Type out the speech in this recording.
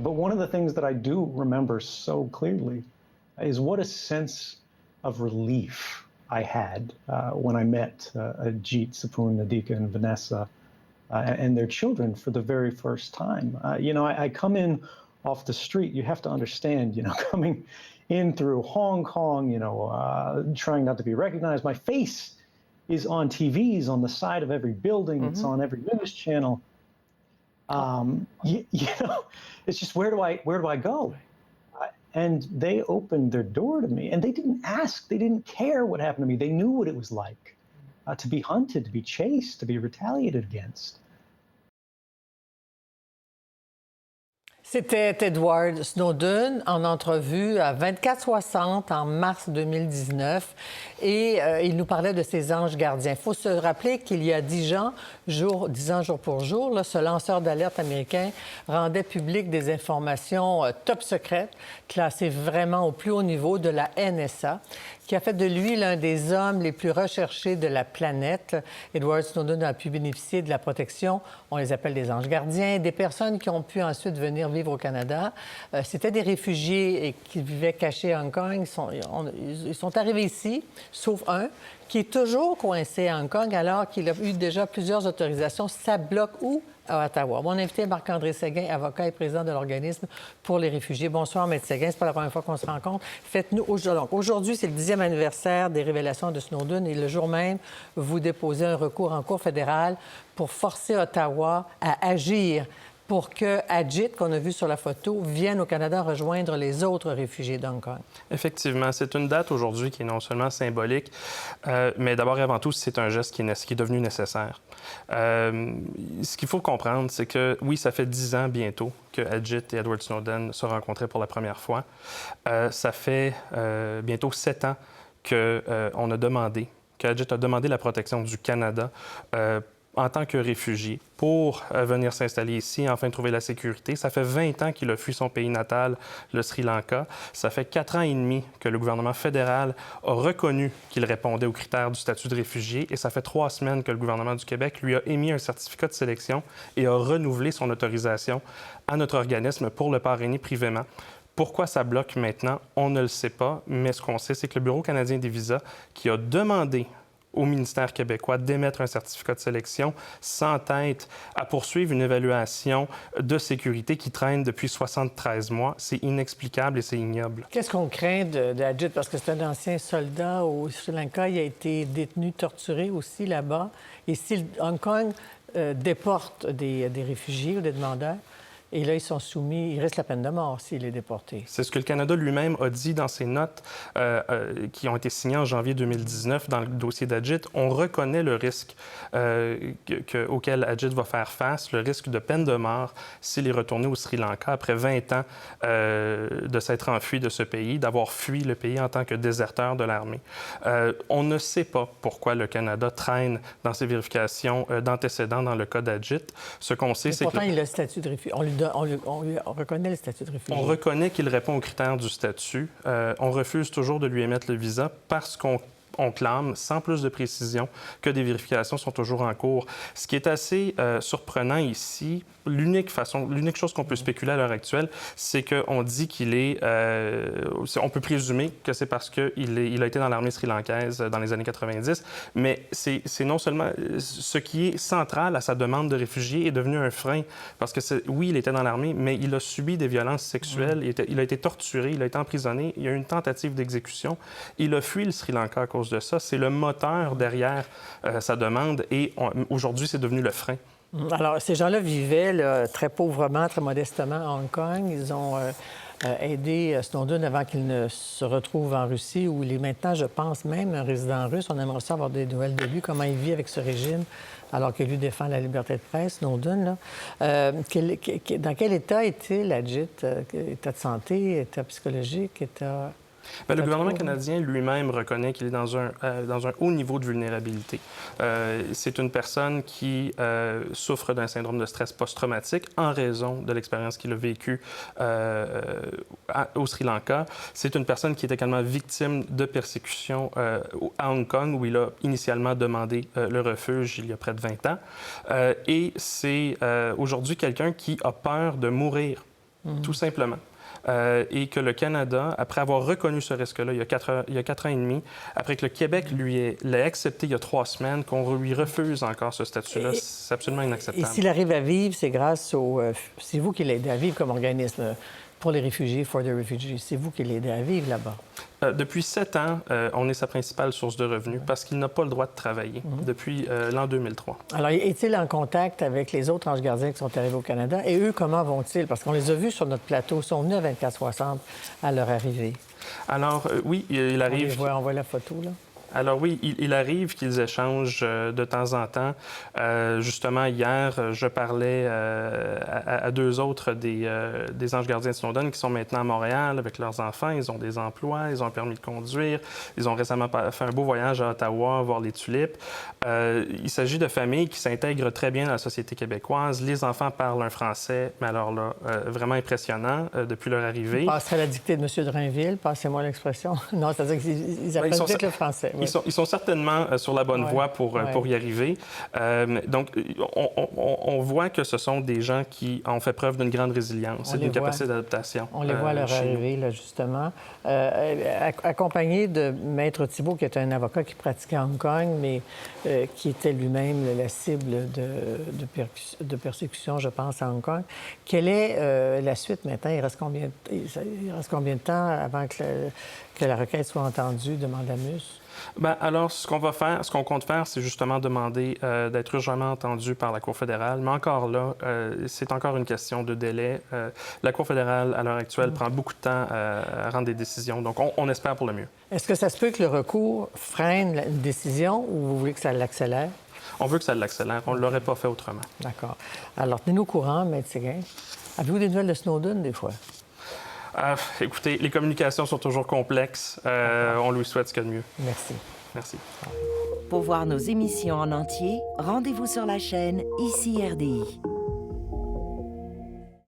But one of the things that I do remember so clearly is what a sense of relief I had when I met Ajit, Sapun, Nadika, and Vanessa and their children for the very first time. I come in off the street. You have to understand, coming in through Hong Kong, trying not to be recognized. My face is on TVs on the side of every building. Mm-hmm. It's on every news channel. It's just where do I go? And they opened their door to me, and they didn't ask. They didn't care what happened to me. They knew what it was like to be hunted, to be chased, to be retaliated against. C'était Edward Snowden en entrevue à 24/60 en mars 2019 et il nous parlait de ses anges gardiens. Il faut se rappeler qu'il y a 10 ans jour pour jour, là, ce lanceur d'alerte américain rendait public des informations top secrètes, classées vraiment au plus haut niveau de la NSA, qui a fait de lui l'un des hommes les plus recherchés de la planète. Edward Snowden a pu bénéficier de la protection, on les appelle des anges gardiens, des personnes qui ont pu ensuite venir vivre au Canada. C'était des réfugiés qui vivaient cachés à Hong Kong. Ils sont arrivés ici, sauf un, qui est toujours coincé à Hong Kong alors qu'il a eu déjà plusieurs autorisations. Ça bloque où? À Ottawa. Mon invité est Marc-André Séguin, avocat et président de l'Organisme pour les réfugiés. Bonsoir, Maître Séguin. C'est pas la première fois qu'on se rencontre. Faites-nous aujourd'hui, c'est le 10e anniversaire des révélations de Snowden et le jour même, vous déposez un recours en Cour fédérale pour forcer Ottawa à agir pour que Ajit, qu'on a vu sur la photo, vienne au Canada rejoindre les autres réfugiés d'Hong Kong. Effectivement, c'est une date aujourd'hui qui est non seulement symbolique, mais d'abord et avant tout, c'est un geste qui est devenu nécessaire. Ce qu'il faut comprendre, c'est que, oui, ça fait 10 ans bientôt que Ajit et Edward Snowden se rencontraient pour la première fois. Ça fait bientôt 7 ans qu'on a demandé, qu'Ajit a demandé la protection du Canada en tant que réfugié pour venir s'installer ici et enfin trouver la sécurité. Ça fait 20 ans qu'il a fui son pays natal, le Sri Lanka. Ça fait 4 ans et demi que le gouvernement fédéral a reconnu qu'il répondait aux critères du statut de réfugié et ça fait 3 semaines que le gouvernement du Québec lui a émis un certificat de sélection et a renouvelé son autorisation à notre organisme pour le parrainer privément. Pourquoi ça bloque maintenant? On ne le sait pas, mais ce qu'on sait, c'est que le Bureau canadien des visas, qui a demandé au ministère québécois d'émettre un certificat de sélection, s'entête à poursuivre une évaluation de sécurité qui traîne depuis 73 mois. C'est inexplicable et c'est ignoble. Qu'est-ce qu'on craint d'Ajit? Parce que c'est un ancien soldat au Sri Lanka. Il a été détenu, torturé aussi là-bas. Et si Hong Kong déporte des réfugiés ou des demandeurs, et là, ils sont soumis, il reste la peine de mort s'il est déporté. C'est ce que le Canada lui-même a dit dans ses notes qui ont été signées en janvier 2019 dans le dossier d'Ajit. On reconnaît le risque auquel Ajit va faire face, le risque de peine de mort s'il est retourné au Sri Lanka après 20 ans de s'être enfui de ce pays, d'avoir fui le pays en tant que déserteur de l'armée. On ne sait pas pourquoi le Canada traîne dans ses vérifications d'antécédents dans le cas d'Ajit. Ce qu'on sait, c'est que... Pourtant, il a le statut de réfugié. On reconnaît le statut de réfugié. On reconnaît qu'il répond aux critères du statut. On refuse toujours de lui émettre le visa parce qu'on clame, sans plus de précision, que des vérifications sont toujours en cours. Ce qui est assez surprenant ici, l'unique chose qu'on peut spéculer à l'heure actuelle, c'est qu'on dit qu'il est... on peut présumer que c'est parce qu'il a été dans l'armée sri-lankaise dans les années 90, mais c'est non seulement... Ce qui est central à sa demande de réfugié est devenu un frein, parce que, oui, il était dans l'armée, mais il a subi des violences sexuelles, il a été torturé, il a été emprisonné, il y a eu une tentative d'exécution. Il a fui le Sri Lanka à cause de ça. C'est le moteur derrière sa demande et aujourd'hui, c'est devenu le frein. Alors, ces gens-là vivaient là, très pauvrement, très modestement à Hong Kong. Ils ont aidé Snowden avant qu'il ne se retrouve en Russie, où il est maintenant, je pense, même un résident russe. On aimerait ça avoir des nouvelles de lui, comment il vit avec ce régime, alors que lui défend la liberté de presse, Snowden. Là. Dans quel état est-il, Ajit? État de santé, état psychologique, état... Bien, le gouvernement canadien lui-même reconnaît qu'il est dans un haut niveau de vulnérabilité. C'est une personne qui souffre d'un syndrome de stress post-traumatique en raison de l'expérience qu'il a vécue au Sri Lanka. C'est une personne qui est également victime de persécutions à Hong Kong, où il a initialement demandé le refuge il y a près de 20 ans. Et c'est aujourd'hui quelqu'un qui a peur de mourir tout simplement. Et que le Canada, après avoir reconnu ce risque-là il y a 4 ans et demi, après que le Québec l'ait accepté il y a 3 semaines, qu'on lui refuse encore ce statut-là, c'est absolument inacceptable. Et s'il arrive à vivre, c'est grâce au... c'est vous qui l'aidez à vivre comme organisme pour les réfugiés, For the Refugees. C'est vous qui l'aidez à vivre là-bas. Depuis 7 ans, on est sa principale source de revenus parce qu'il n'a pas le droit de travailler depuis l'an 2003. Alors, est-il en contact avec les autres anges gardiens qui sont arrivés au Canada? Et eux, comment vont-ils? Parce qu'on les a vus sur notre plateau. Ils sont venus à 24-60 à leur arrivée. Alors, oui, il arrive... On voit la photo, là. Alors oui, il arrive qu'ils échangent de temps en temps. Justement, hier, je parlais à 2 autres des anges gardiens de Snowdon qui sont maintenant à Montréal avec leurs enfants. Ils ont des emplois, ils ont un permis de conduire. Ils ont récemment fait un beau voyage à Ottawa, voir les tulipes. Il s'agit de familles qui s'intègrent très bien dans la société québécoise. Les enfants parlent un français, mais alors là, vraiment impressionnant depuis leur arrivée. Ils passeraient à la dictée de M. Drainville, passez-moi l'expression. Non, c'est-à-dire qu'ils apprennent vite le français. Oui. Ils sont certainement sur la bonne voie pour y arriver. Donc, on voit que ce sont des gens qui ont fait preuve d'une grande résilience et d'une capacité d'adaptation. On les voit à leur arrivée, là, justement. Accompagné de Maître Thibault, qui est un avocat qui pratiquait à Hong Kong, mais qui était lui-même la cible de persécution, je pense, à Hong Kong. Quelle est la suite maintenant? Il reste combien de temps avant que la requête soit entendue de Mandamus? Bien, alors, ce qu'on compte faire, c'est justement demander d'être urgemment entendu par la Cour fédérale. Mais encore là, c'est encore une question de délai. La Cour fédérale, à l'heure actuelle, prend beaucoup de temps à rendre des décisions. Donc, on espère pour le mieux. Est-ce que ça se peut que le recours freine une décision ou vous voulez que ça l'accélère? On veut que ça l'accélère. On ne l'aurait pas fait autrement. D'accord. Alors, tenez-nous au courant, Maître Séguin. Avez-vous des nouvelles de Snowdon, des fois? Écoutez, les communications sont toujours complexes. On lui souhaite ce qu'il y a de mieux. Merci. Merci. Pour voir nos émissions en entier, rendez-vous sur la chaîne ICI RDI.